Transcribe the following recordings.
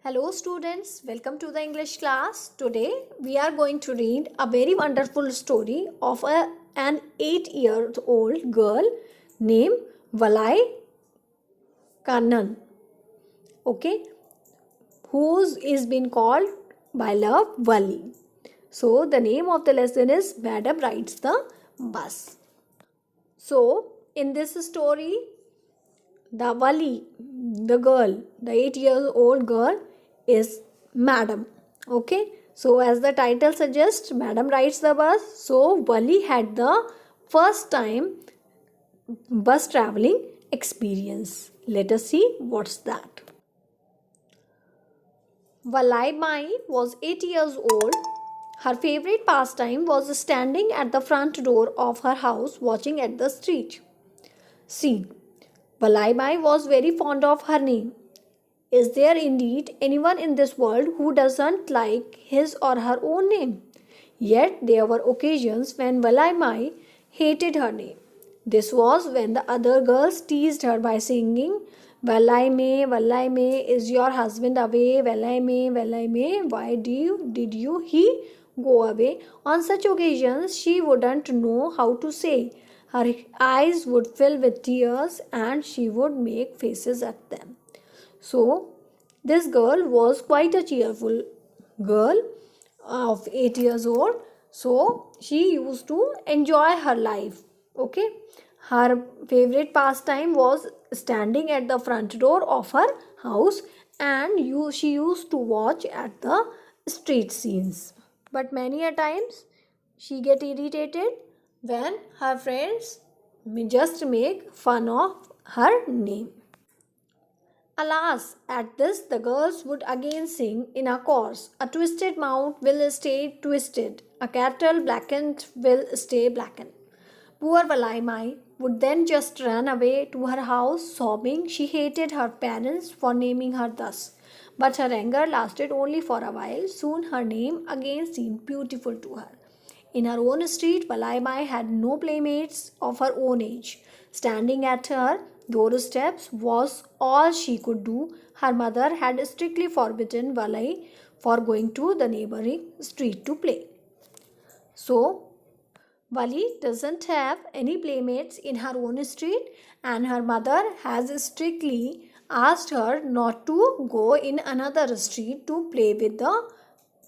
Hello students, welcome to the English class. Today we are going to read a very wonderful story of an 8-year-old girl named Valai Kannan. Okay, whose is been called by love Vali. So the name of the lesson is Madam Rides the Bus. So in this story, the Vali, the girl, the 8-year-old girl is Madam. Okay, so as the title suggests, Madam rides the bus. So Vali had the first time bus traveling experience. Let us see what's that. Valai Mai was 8 years old. Her favorite pastime was standing at the front door of her house watching at the street. See, Valai was very fond of her name. Is there indeed anyone in this world who doesn't like his or her own name? Yet there were occasions when Valaimai hated her name. This was when the other girls teased her by singing, Valaime, is your husband away? Valaime, why did he go away? On such occasions, she wouldn't know how to say. Her eyes would fill with tears and she would make faces at them. So, this girl was quite a cheerful girl of 8 years old. So, she used to enjoy her life. Okay, her favorite pastime was standing at the front door of her house and she used to watch at the street scenes. But many a times she get irritated when her friends just make fun of her name. Alas, at this the girls would again sing in a chorus, a twisted mount will stay twisted, a cattle blackened will stay blackened. Poor Valaimai would then just run away to her house sobbing she hated her parents for naming her thus. But her anger lasted only for a while. Soon her name again seemed beautiful to her. In her own street, Valaimai had no playmates of her own age. Standing at her doorsteps was all she could do. Her mother had strictly forbidden Valai for going to the neighboring street to play. So, Vali doesn't have any playmates in her own street, and her mother has strictly asked her not to go in another street to play with the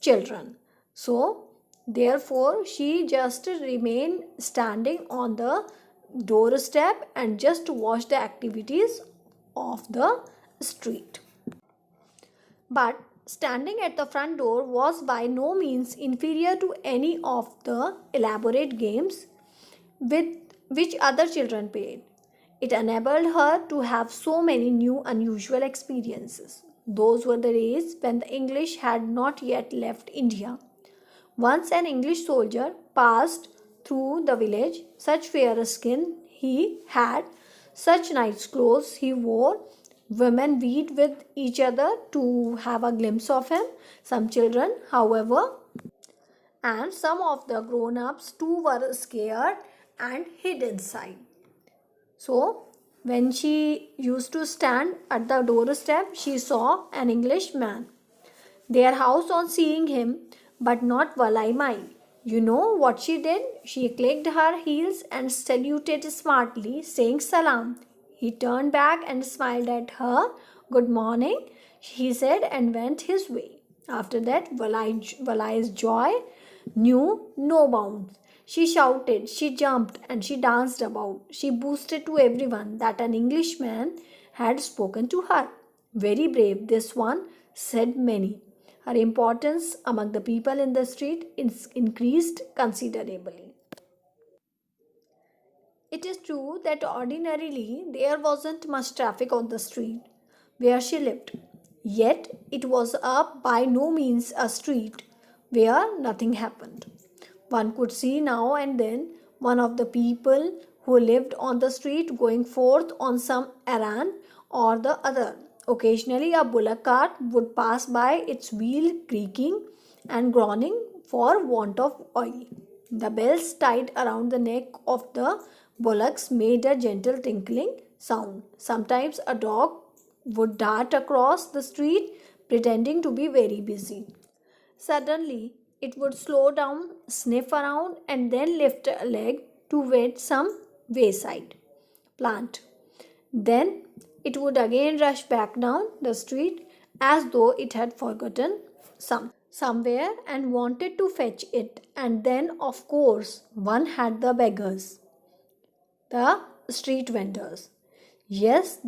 children. So, therefore, she just remained standing on the doorstep and just watch the activities of the street. But standing at the front door was by no means inferior to any of the elaborate games with which other children played. It enabled her to have so many new unusual experiences. Those were the days when the English had not yet left India. Once an English soldier passed through the village, such fair skin he had, such nice clothes he wore. Women vied with each other to have a glimpse of him. Some children, however, and some of the grown ups too were scared and hid inside. So, when she used to stand at the doorstep, she saw an Englishman. Their house on seeing him, but not Valaimai. You know what she did? She clicked her heels and saluted smartly, saying salam. He turned back and smiled at her. Good morning, he said, and went his way. After that, Valai's joy knew no bounds. She shouted, she jumped, and she danced about. She boasted to everyone that an Englishman had spoken to her. Very brave, this one, said many. Her importance among the people in the street increased considerably. It is true that ordinarily there wasn't much traffic on the street where she lived. Yet it was by no means a street where nothing happened. One could see now and then one of the people who lived on the street going forth on some errand or the other. Occasionally, a bullock cart would pass by, its wheel creaking and groaning for want of oil. The bells tied around the neck of the bullocks made a gentle tinkling sound. Sometimes a dog would dart across the street, pretending to be very busy. Suddenly, it would slow down, sniff around, and then lift a leg to wet some wayside plant. Then it would again rush back down the street as though it had forgotten somewhere and wanted to fetch it. And then, of course, one had the beggars, the street vendors. Yes,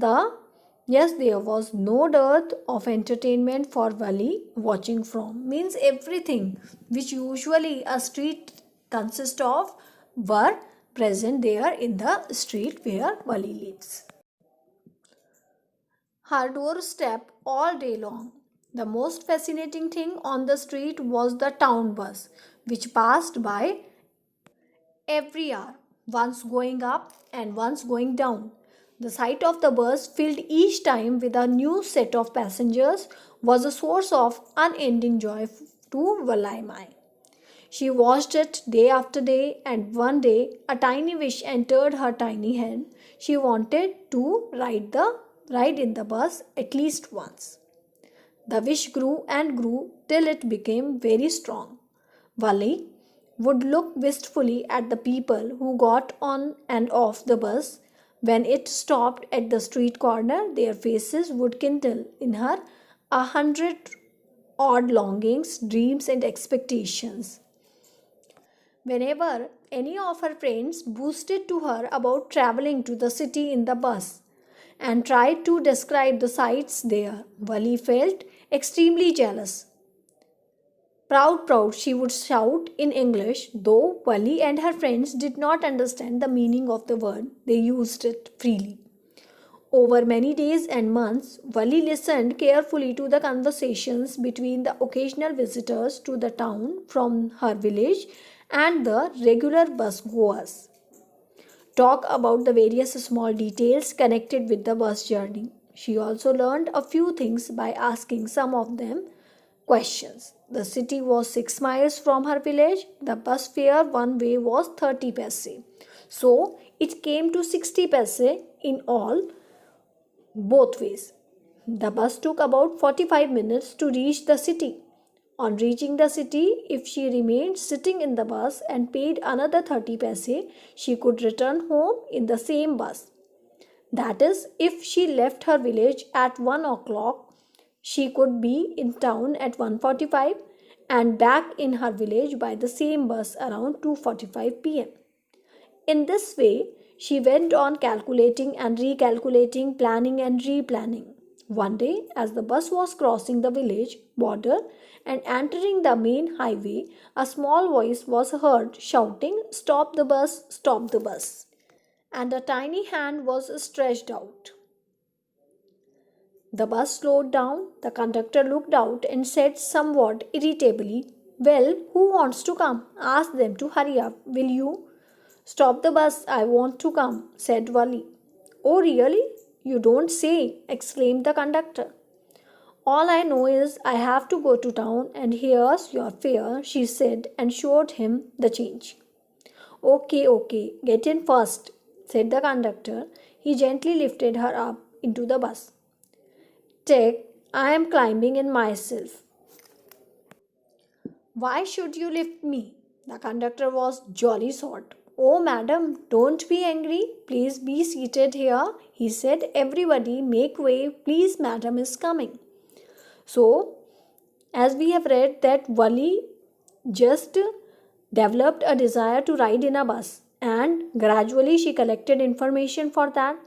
there was no dearth of entertainment for Wali watching from. Means everything which usually a street consists of were present there in the street where Wali lives. Her doorstep all day long. The most fascinating thing on the street was the town bus, which passed by every hour, once going up and once going down. The sight of the bus, filled each time with a new set of passengers, was a source of unending joy to Valaimai. She watched it day after day, and one day a tiny wish entered her tiny head. She wanted to ride in the bus at least once. The wish grew and grew till it became very strong. Wali would look wistfully at the people who got on and off the bus. When it stopped at the street corner, their faces would kindle in her 100 odd longings, dreams, and expectations. Whenever any of her friends boasted to her about traveling to the city in the bus and tried to describe the sights there, Wali felt extremely jealous. Proud, proud, she would shout in English, though Wali and her friends did not understand the meaning of the word, they used it freely. Over many days and months, Wali listened carefully to the conversations between the occasional visitors to the town from her village and the regular bus goers. Talk about the various small details connected with the bus journey. She also learned a few things by asking some of them questions. The city was 6 miles from her village. The bus fare one way was 30 paise. So it came to 60 paise in all, both ways. The bus took about 45 minutes to reach the city. On reaching the city, if she remained sitting in the bus and paid another 30 paise, she could return home in the same bus. That is, if she left her village at 1 o'clock, she could be in town at 1:45 and back in her village by the same bus around 2:45 p.m. In this way, she went on calculating and recalculating, planning and replanning. One day, as the bus was crossing the village border and entering the main highway, a small voice was heard shouting, "Stop the bus, stop the bus." And a tiny hand was stretched out. The bus slowed down. The conductor looked out and said somewhat irritably, "Well, who wants to come? Ask them to hurry up, will you?" "Stop the bus, I want to come," said Wali. "Oh, really? You don't say," exclaimed the conductor. "All I know is I have to go to town, and here's your fare," she said, and showed him the change. Okay, get in first," said the conductor. He gently lifted her up into the bus. "Take, I am climbing in myself." "Why should you lift me?" The conductor was jolly sort. "Oh, madam, don't be angry. Please be seated here," he said. "Everybody make way. Please, madam is coming." So, as we have read that Wali just developed a desire to ride in a bus, and gradually she collected information for that,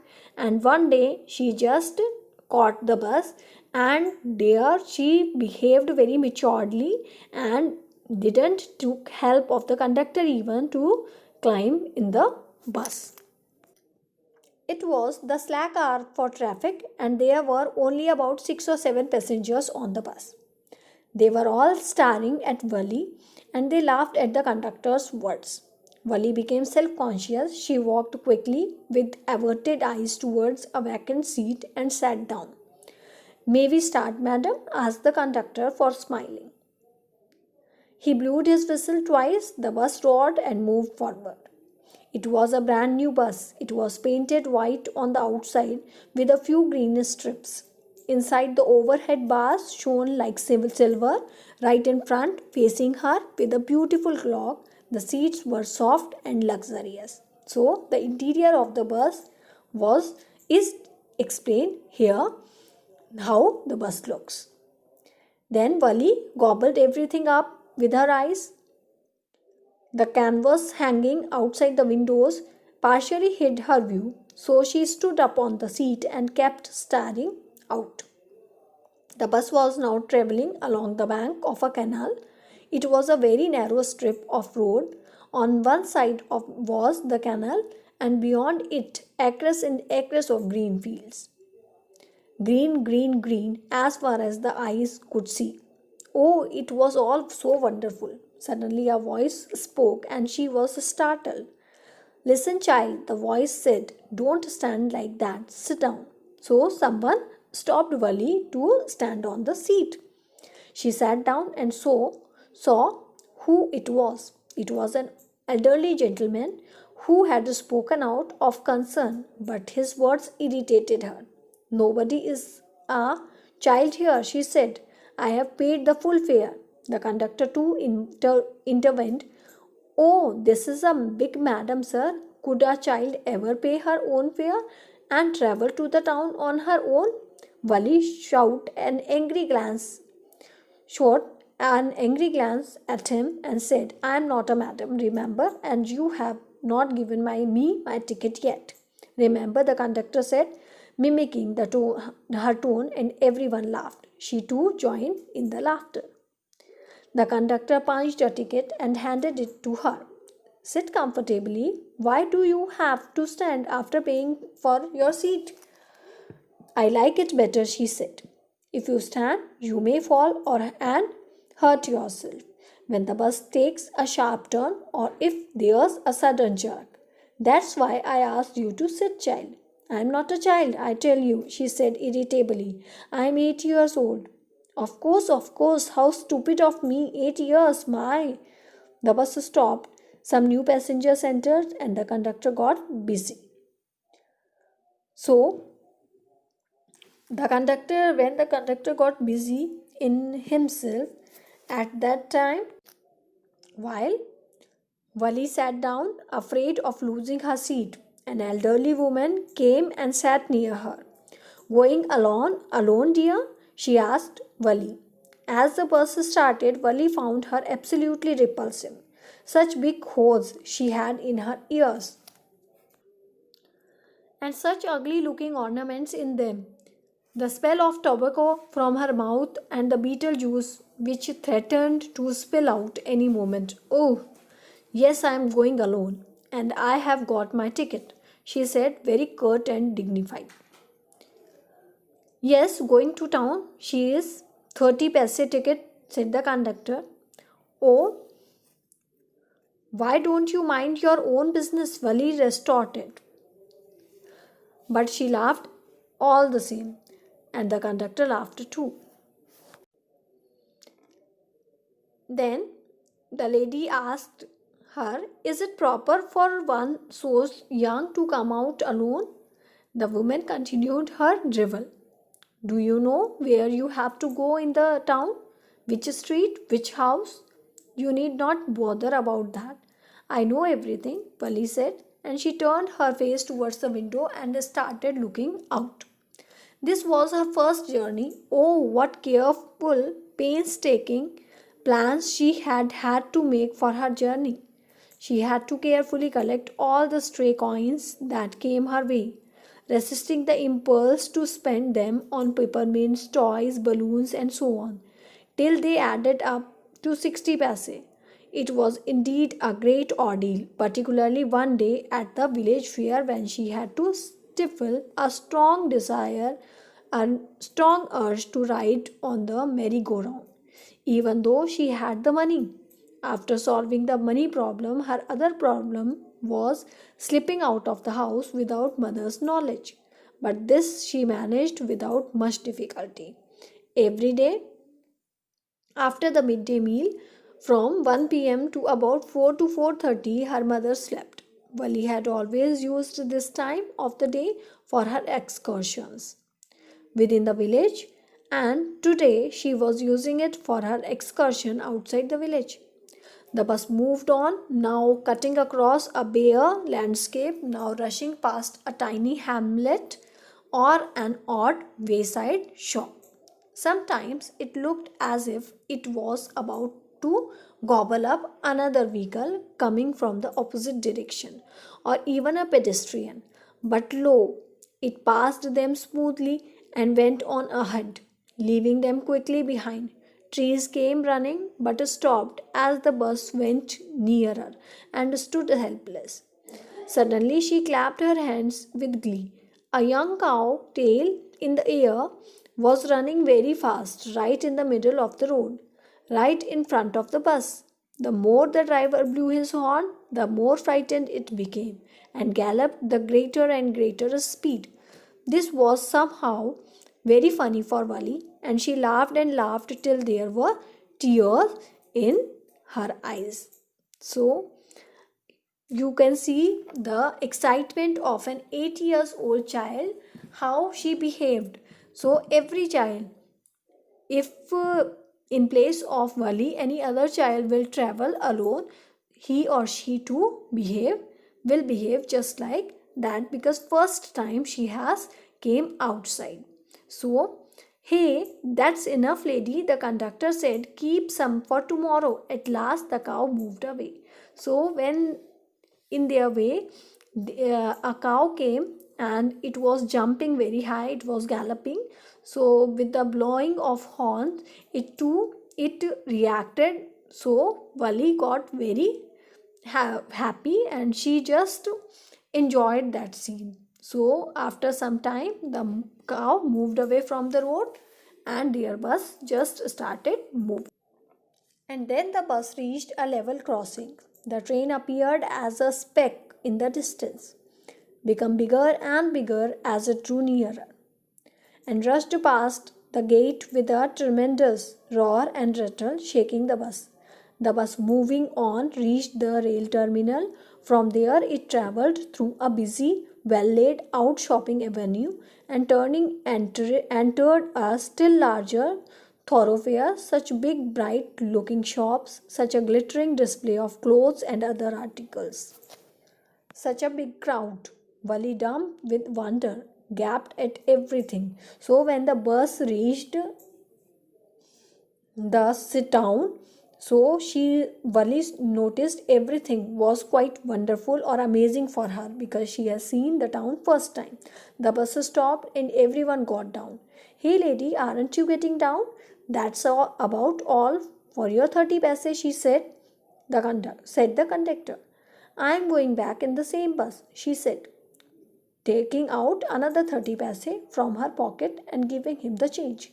and one day she just caught the bus, and there she behaved very maturely and didn't took help of the conductor even to climb in the bus. It was the slack hour for traffic, and there were only about 6 or 7 passengers on the bus. They were all staring at Wali, and they laughed at the conductor's words. Wali became self-conscious. She walked quickly with averted eyes towards a vacant seat and sat down. "May we start, madam?" asked the conductor, for smiling. He blew his whistle twice. The bus roared and moved forward. It was a brand new bus. It was painted white on the outside with a few green strips. Inside, the overhead bars shone like silver right in front, facing her with a beautiful clock. The seats were soft and luxurious. So, the interior of the bus was is explained here how the bus looks. Then Wali gobbled everything up with her eyes. The canvas hanging outside the windows partially hid her view, so she stood up on the seat and kept staring out. The bus was now traveling along the bank of a canal. It was a very narrow strip of road. On one side was the canal, and beyond it, acres and acres of green fields. Green, green, green, as far as the eyes could see. Oh, it was all so wonderful. Suddenly a voice spoke, and she was startled. Listen, child, the voice said, don't stand like that, sit down. So someone stopped Wali to stand on the seat. She sat down and saw who it was. It was an elderly gentleman who had spoken out of concern, but his words irritated her. Nobody is a child here, she said. I have paid the full fare. The conductor too intervened. Oh, this is a big madam, sir. Could a child ever pay her own fare and travel to the town on her own? Wali shot an angry glance at him and said, I am not a madam, remember, and you have not given me my ticket yet. Remember, the conductor said, mimicking her tone, and everyone laughed. She too joined in the laughter. The conductor punched a ticket and handed it to her. Sit comfortably. Why do you have to stand after paying for your seat? I like it better, she said. If you stand, you may fall and hurt yourself when the bus takes a sharp turn or if there's a sudden jerk. That's why I asked you to sit, child. I'm not a child, I tell you, she said irritably. I'm 8 years old. Of course, how stupid of me, 8 years, my. The bus stopped. Some new passengers entered and the conductor got busy. When the conductor got busy in himself at that time, while Wali sat down, afraid of losing her seat, an elderly woman came and sat near her. Going alone, dear? She asked Wali. As the bus started, Wali found her absolutely repulsive. Such big holes she had in her ears, and such ugly looking ornaments in them. The smell of tobacco from her mouth and the beetle juice which threatened to spill out any moment. Oh, yes, I am going alone, and I have got my ticket, she said, very curt and dignified. Yes, going to town. She is 30 paise ticket, said the conductor. Oh, why don't you mind your own business? Wali retorted. But she laughed all the same, and the conductor laughed too. Then the lady asked her, is it proper for one so young to come out alone? The woman continued her drivel. Do you know where you have to go in the town? Which street? Which house? You need not bother about that. I know everything, Wali said, and she turned her face towards the window and started looking out. This was her first journey. Oh, what careful, painstaking plans she had had to make for her journey. She had to carefully collect all the stray coins that came her way, resisting the impulse to spend them on peppermints, toys, balloons, and so on, till they added up to 60 paise. It was indeed a great ordeal, particularly one day at the village fair when she had to stifle a strong desire and strong urge to ride on the merry-go-round, even though she had the money. After solving the money problem, her other problem was slipping out of the house without mother's knowledge. But this she managed without much difficulty. Every day after the midday meal, from 1 p.m. to about 4 to 4:30, her mother slept. Wali had always used this time of the day for her excursions. within the village, and today she was using it for her excursion outside the village. The bus moved on, now cutting across a bare landscape, now rushing past a tiny hamlet or an odd wayside shop. Sometimes it looked as if it was about to gobble up another vehicle coming from the opposite direction, or even a pedestrian. But lo, it passed them smoothly and went on ahead, leaving them quickly behind. Trees came running but stopped as the bus went nearer and stood helpless. Suddenly she clapped her hands with glee. A young cow, tail in the air, was running very fast right in the middle of the road, right in front of the bus. The more the driver blew his horn, the more frightened it became and galloped the greater and greater speed. This was somehow very funny for Wali, and she laughed and laughed till there were tears in her eyes. So, you can see the excitement of an 8 years old child, how she behaved. So, every child, if in place of Wali, any other child will travel alone, he or she too will behave just like that, because first time she has came outside. So, hey, that's enough, lady, the conductor said. Keep some for tomorrow. At last, the cow moved away. So, when in their way, a cow came and it was jumping very high, it was galloping. So, with the blowing of horns, it reacted. So, Wali got very happy and she just enjoyed that scene. So, after some time, the cow moved away from the road and their bus just started moving. And then the bus reached a level crossing. The train appeared as a speck in the distance, became bigger and bigger as it drew nearer, and rushed past the gate with a tremendous roar and rattle, shaking the bus. The bus, moving on, reached the rail terminal. From there, it travelled through a busy, well laid out shopping avenue and entered a still larger thoroughfare. Such big, bright looking shops, such a glittering display of clothes and other articles. Such a big crowd. Wali, dumb with wonder, gaped at everything. So, when the bus reached the sit down, so Wali noticed everything was quite wonderful or amazing for her, because she has seen the town first time. The bus stopped and everyone got down. Hey lady, aren't you getting down? That's about all for your 30 paise, she said. The conductor. I am going back in the same bus, she said, taking out another 30 paise from her pocket and giving him the change.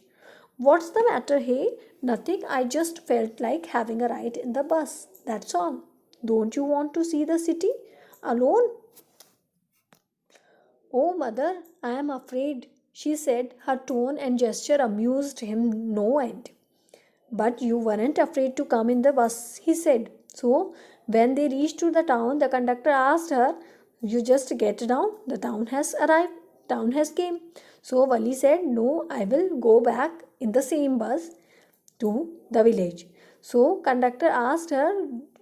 What's the matter, hey? Nothing, I just felt like having a ride in the bus. That's all. Don't you want to see the city alone? Oh, mother, I am afraid, she said. Her tone and gesture amused him no end. But you weren't afraid to come in the bus, he said. So, when they reached to the town, the conductor asked her, you just get down, the town has arrived, town has came. So, Wali said, no, I will go back in the same bus to the village. So, conductor asked her,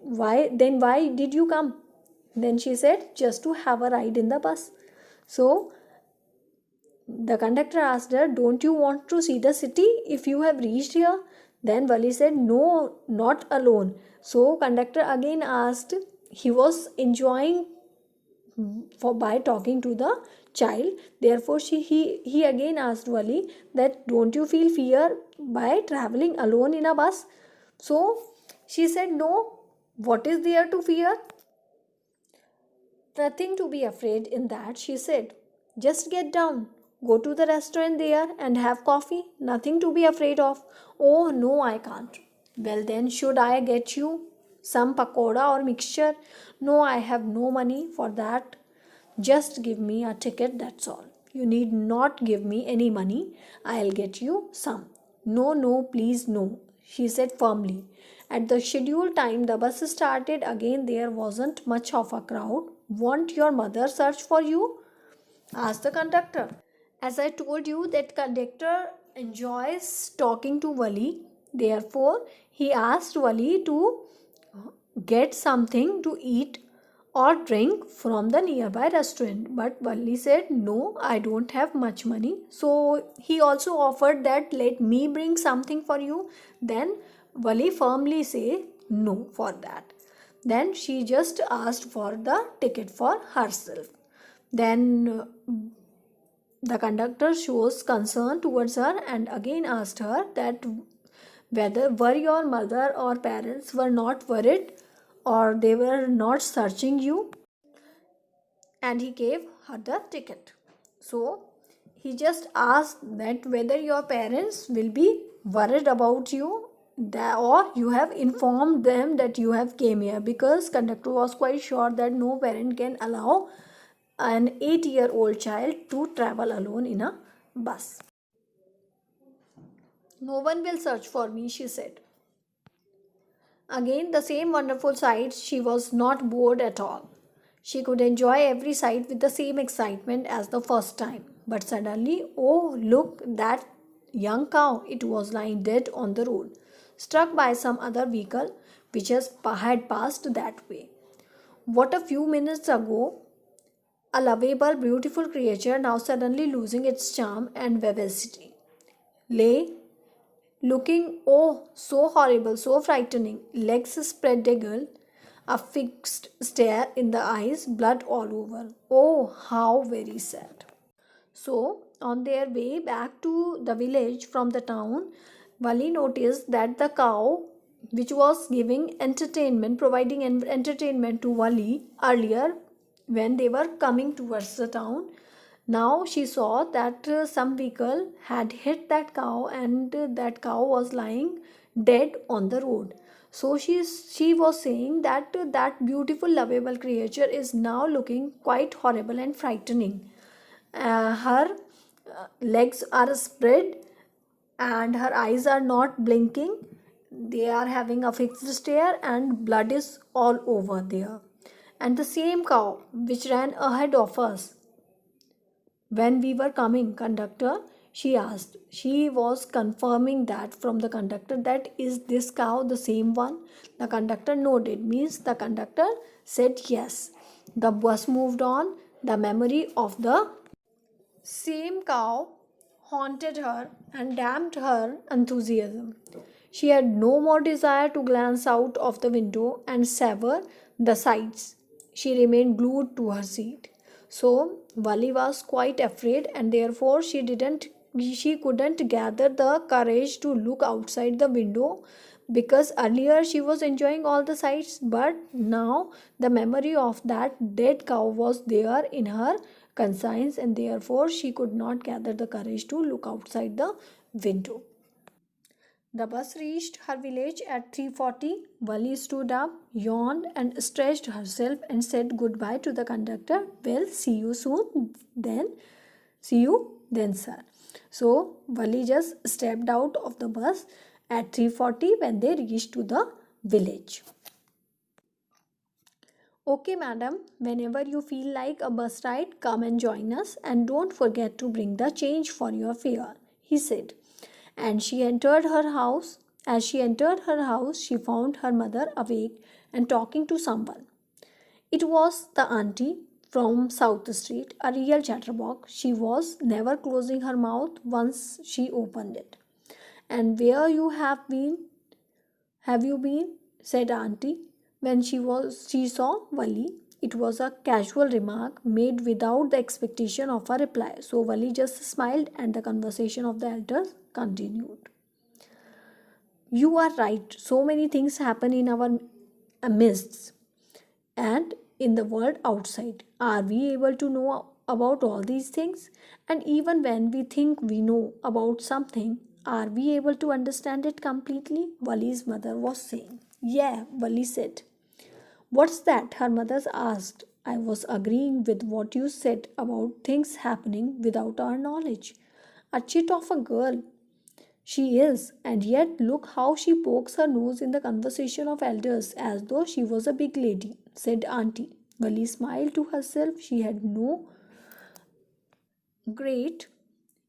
why did you come? Then she said, just to have a ride in the bus. So, the conductor asked her, don't you want to see the city if you have reached here? Then Wali said, no, not alone. So, conductor again asked, he was enjoying by talking to the child. Therefore, he again asked Wali that, don't you feel fear by traveling alone in a bus? So, she said, no, what is there to fear? Nothing to be afraid in that, she said. Just get down. Go to the restaurant there and have coffee. Nothing to be afraid of. Oh, no, I can't. Well, then, should I get you some pakoda or mixture? No, I have no money for that. Just give me a ticket, that's all. You need not give me any money. I'll get you some. No, no, please, no, she said firmly. At the scheduled time, the bus started again. There wasn't much of a crowd. Won't your mother search for you? Asked the conductor. As I told you that conductor enjoys talking to Wali. Therefore, he asked Wali to get something to eat or drink from the nearby restaurant. But Wali said, no, I don't have much money. So he also offered that let me bring something for you. Then Wali firmly say no for that. Then she just asked for the ticket for herself. Then the conductor shows concern towards her and again asked her that whether were your mother or parents were not worried or they were not searching you, and he gave her the ticket. So he just asked that whether your parents will be worried about you, or you have informed them that you have came here, because conductor was quite sure that no parent can allow an 8-year-old child to travel alone in a bus. No one will search for me, she said. Again, the same wonderful sights, she was not bored at all. She could enjoy every sight with the same excitement as the first time. But suddenly, oh, look, that young cow! It was lying dead on the road, struck by some other vehicle which had passed that way. What a few minutes ago, a lovable, beautiful creature, now suddenly losing its charm and vivacity, lay looking, oh, so horrible, so frightening, legs spread eagle, a fixed stare in the eyes, blood all over. Oh, how very sad. So, on their way back to the village from the town, Wali noticed that the cow, which was giving entertainment, providing entertainment to Wali earlier when they were coming towards the town, now she saw that some vehicle had hit that cow, and that cow was lying dead on the road. So she was saying that that beautiful lovable creature is now looking quite horrible and frightening. Her legs are spread and her eyes are not blinking. They are having a fixed stare and blood is all over there. And the same cow which ran ahead of us when we were coming, conductor, she asked. She was confirming that from the conductor, that is this cow the same one? The conductor nodded, means the conductor said yes. The bus moved on. The memory of the same cow haunted her and damped her enthusiasm. She had no more desire to glance out of the window and savor the sights. She remained glued to her seat. So Wali was quite afraid, and therefore she couldn't gather the courage to look outside the window, because earlier she was enjoying all the sights, but now the memory of that dead cow was there in her conscience, and therefore she could not gather the courage to look outside the window. The bus reached her village at 3:40. Wali stood up, yawned, and stretched herself and said goodbye to the conductor. Well, see you soon. See you then, sir. So Wali just stepped out of the bus at 3:40 when they reached to the village. Okay, madam, whenever you feel like a bus ride, come and join us, and don't forget to bring the change for your fare, he said. And she entered her house. As she entered her house, she found her mother awake and talking to someone. It was the auntie from South Street, a real chatterbox. She was never closing her mouth once she opened it. And where you have you been? Said auntie when she saw Wali. It was a casual remark made without the expectation of a reply. So Wali just smiled and the conversation of the elders continued. You are right. So many things happen in our midst and in the world outside. Are we able to know about all these things? And even when we think we know about something, are we able to understand it completely? Wali's mother was saying. Yeah, Wali said. What's that? Her mother asked. I was agreeing with what you said about things happening without our knowledge. A chit of a girl. She is, and yet look how she pokes her nose in the conversation of elders as though she was a big lady, said Auntie. Wali smiled to herself. She had no great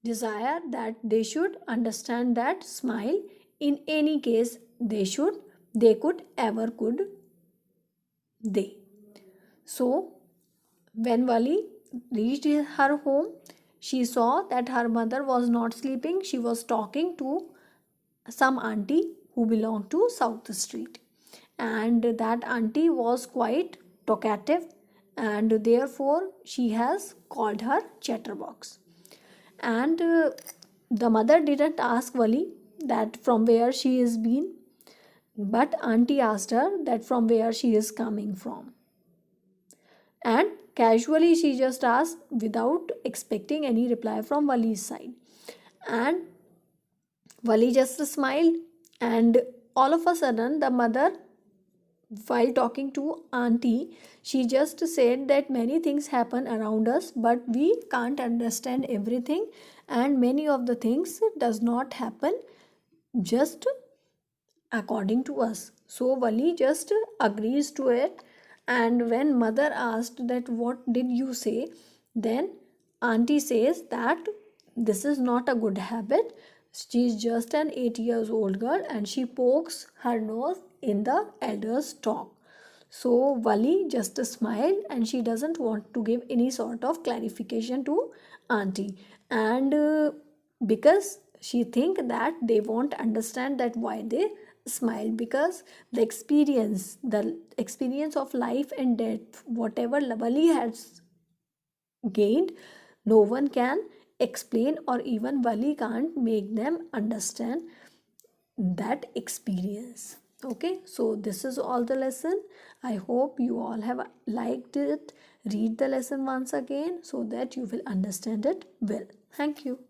desire that they should understand that smile in any case they could ever could they. So when Vali reached her home, she saw that her mother was not sleeping. She was talking to some auntie who belonged to South Street, and that auntie was quite talkative, and therefore she has called her chatterbox. And the mother didn't ask Vali that from where she is been, but auntie asked her that from where she is coming from. And casually she just asked without expecting any reply from Vali's side. And Vali just smiled, and all of a sudden the mother, while talking to auntie, she just said that many things happen around us but we can't understand everything, and many of the things does not happen just according to us. So Vali just agrees to it, and when mother asked that what did you say, then auntie says that this is not a good habit. She is just an 8 years old girl and she pokes her nose in the elders talk. So Vali just smiled and she doesn't want to give any sort of clarification to auntie, and because she think that they won't understand that why they smile, because the experience of life and death, whatever Vali has gained, no one can explain, or even Vali can't make them understand that experience. Okay, so this is all the lesson. I hope you all have liked it. Read the lesson once again so that you will understand it well. Thank you.